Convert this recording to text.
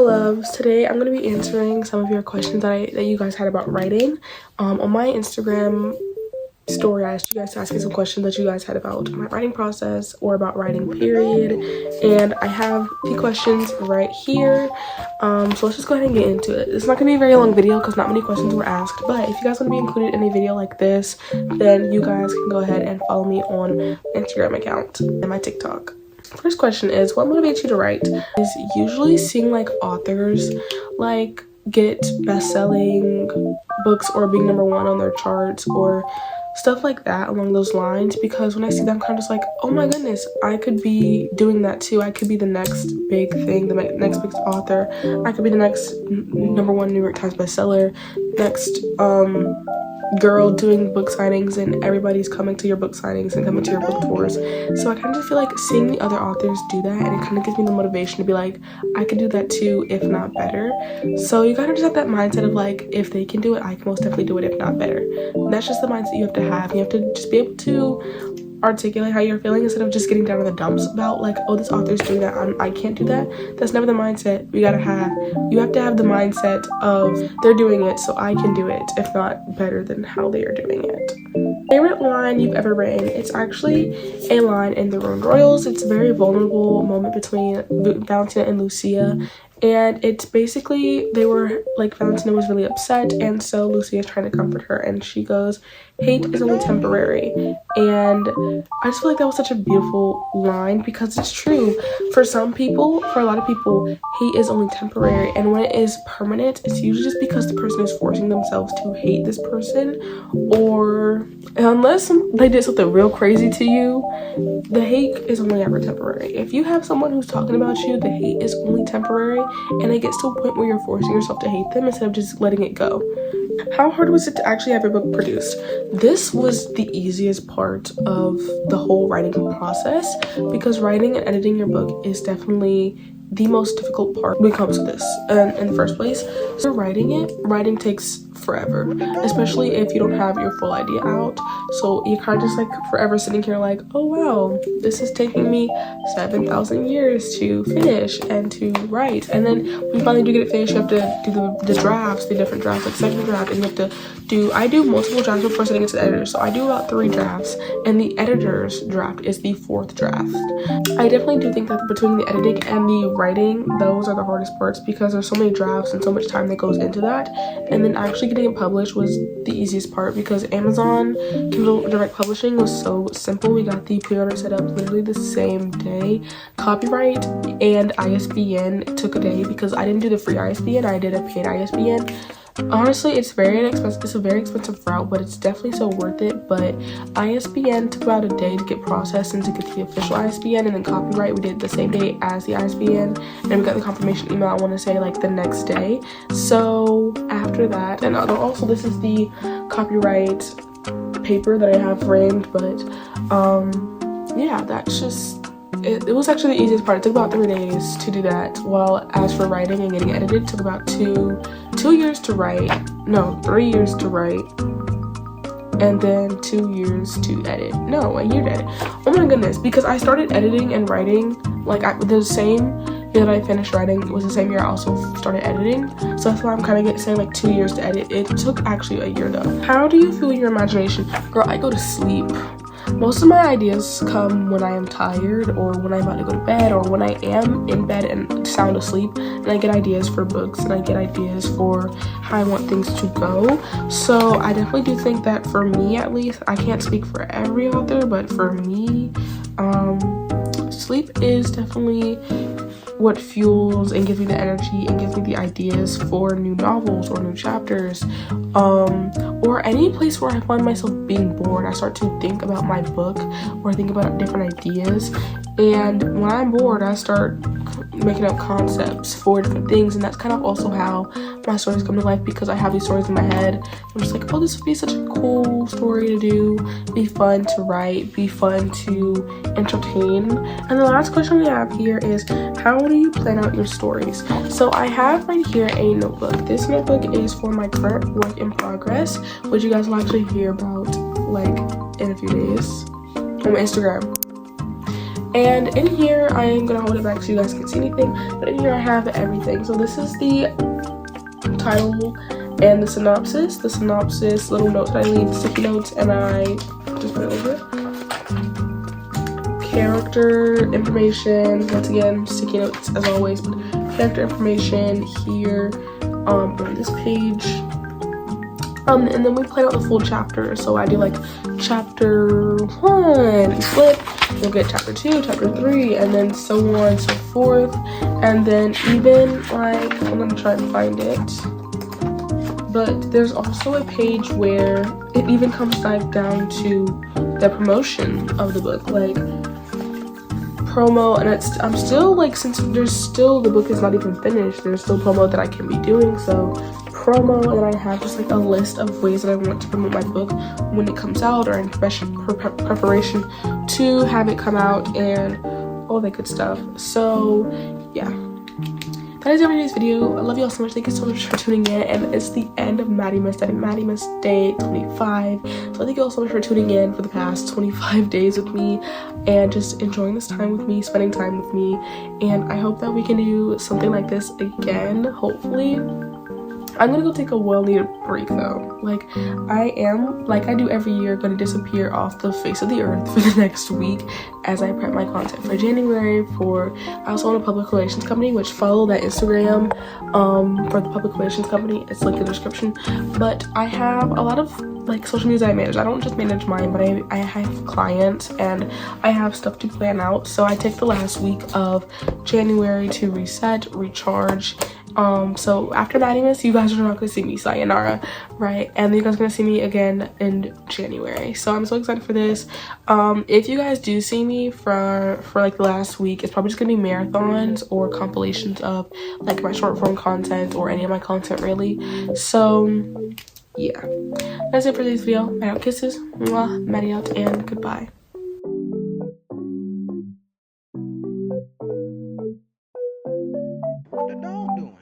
loves, today I'm going to be answering some of your questions that you guys had about writing. On my Instagram story, I asked you guys to ask me some questions that you guys had about my writing process or about writing period, and I have the questions right here. So let's just go ahead and get into it. It's not going to be a very long video because not many questions were asked, but if you guys want to be included in a video like this, then you guys can go ahead and follow me on my Instagram account and my TikTok. First question is, what motivates you to write? Is usually seeing like authors like get best-selling books or being #1 on their charts or stuff like that along those lines, because when I see that, I'm kind of just like, oh my goodness, I could be doing that too. I could be the next big thing, the next big author. I could be the next #1 New York Times bestseller, next girl doing book signings, and everybody's coming to your book signings and coming to your book tours. So I kind of feel like seeing the other authors do that, and it kind of gives me the motivation to be like, I could do that too, if not better. So you gotta just have that mindset of like, if they can do it, I can most definitely do it, if not better. And that's just the mindset you have to have. You have to just be able to articulate how you're feeling instead of just getting down in the dumps about like, oh, this author's doing that, I can't do that. That's never the mindset you gotta have. You have to have the mindset of, they're doing it, so I can do it, if not better than how they are doing it. Favorite line you've ever written? It's actually a line in The Ruined Royals. It's a very vulnerable moment between Valentina and Lucia. And it's basically, they were like, Valentina was really upset, and so Lucia is trying to comfort her, and she goes, hate is only temporary. And I just feel like that was such a beautiful line, because it's true. For some people, for a lot of people, hate is only temporary, and when it is permanent, it's usually just because the person is forcing themselves to hate this person, or unless they did something real crazy to you, the hate is only ever temporary. If you have someone who's talking about you, the hate is only temporary, and it gets to a point where you're forcing yourself to hate them instead of just letting it go. How hard was it to actually have your book produced? This was the easiest part of the whole writing process, because writing and editing your book is definitely the most difficult part when it comes to this in the first place. So writing takes forever, especially if you don't have your full idea out. So you're kind of just like forever sitting here like, oh wow, this is taking me 7,000 years to finish and to write. And then when you finally do get it finished, you have to do the drafts, the different drafts, like second draft, and you have to I do multiple drafts before sending it to the editor. So I do about 3 drafts, and the editor's draft is the 4th draft. I definitely do think that between the editing and the writing, those are the hardest parts, because there's so many drafts and so much time that goes into that. And then actually getting it published was the easiest part, because Amazon Kindle Direct Publishing was so simple. We got the pre-order set up literally the same day. Copyright and ISBN took a day, because I didn't do the free ISBN, I did a paid ISBN. Honestly, it's very inexpensive. It's a very expensive route, but it's definitely so worth it. But ISBN took about a day to get processed and to get the official ISBN, and then copyright we did the same day as the ISBN, and we got the confirmation email, I want to say like the next day. So after that, and also this is the copyright paper that I have framed, but yeah, that's just it was actually the easiest part. It took about 3 days to do that, while as for writing and getting edited, it took about 2 years to write. No, 3 years to write, and then 2 years to edit. No, a year to edit. Oh my goodness, because I started editing and writing like the same year that I finished writing. It was the same year I also started editing, so that's why I'm kind of saying like 2 years to edit. It took actually a year though. How do you fuel your imagination? Girl, I go to sleep. Most of my ideas come when I am tired, or when I'm about to go to bed, or when I am in bed and sound asleep, and I get ideas for books, and I get ideas for how I want things to go. So I definitely do think that for me, at least, I can't speak for every author, but for me, sleep is definitely what fuels and gives me the energy and gives me the ideas for new novels or new chapters, or any place where I find myself being bored. I start to think about my book, or think about different ideas, and when I'm bored, I start making up concepts for different things, and that's kind of also how my stories come to life, because I have these stories in my head. I'm just like, oh, this would be such a cool story to do, be fun to write, be fun to entertain. And the last question we have here is, how do you plan out your stories? So I have right here a notebook. This notebook is for my current work in progress, which you guys will actually hear about like in a few days on my Instagram. And in here, I am gonna hold it back so you guys can see anything, but in here I have everything. So this is the title and the synopsis. The synopsis, little notes that I leave, sticky notes, and I just put it over it. Character information, once again, sticky notes as always, but character information here on this page. And then we plan out the full chapter. So I do like chapter 1, you flip, you'll get chapter 2, chapter 3, and then so on and so forth. And then even like, I'm gonna try and find it, but there's also a page where it even comes like down to the promotion of the book, like promo. And I'm still like, since there's still, the book is not even finished, there's still promo that I can be doing. So promo, and then I have just like a list of ways that I want to promote my book when it comes out, or in preparation to have it come out, and all that good stuff. So yeah, that is it for today's video. I love you all so much. Thank you so much for tuning in, and it's the end of Maddie-Miss Day 25. So thank you all so much for tuning in for the past 25 days with me and just enjoying this time with me, spending time with me. And I hope that we can do something like this again, hopefully. I'm gonna go take a well-needed break though. Like, I am, like I do every year, gonna disappear off the face of the earth for the next week as I prep my content for January. I also own a public relations company, which follow that Instagram for the public relations company. It's linked in the description. But I have a lot of like social media I manage. I don't just manage mine, but I have clients and I have stuff to plan out. So I take the last week of January to reset, recharge. So after Maddie-Miss, you guys are not gonna see me, sayonara, right? And you guys are gonna see me again in January. So I'm so excited for this. If you guys do see me for like the last week, it's probably just gonna be marathons or compilations of like my short form content or any of my content really. So yeah, that's it for today's video. Maddie out, kisses, mwah, Maddie out, and goodbye. What the dog doing?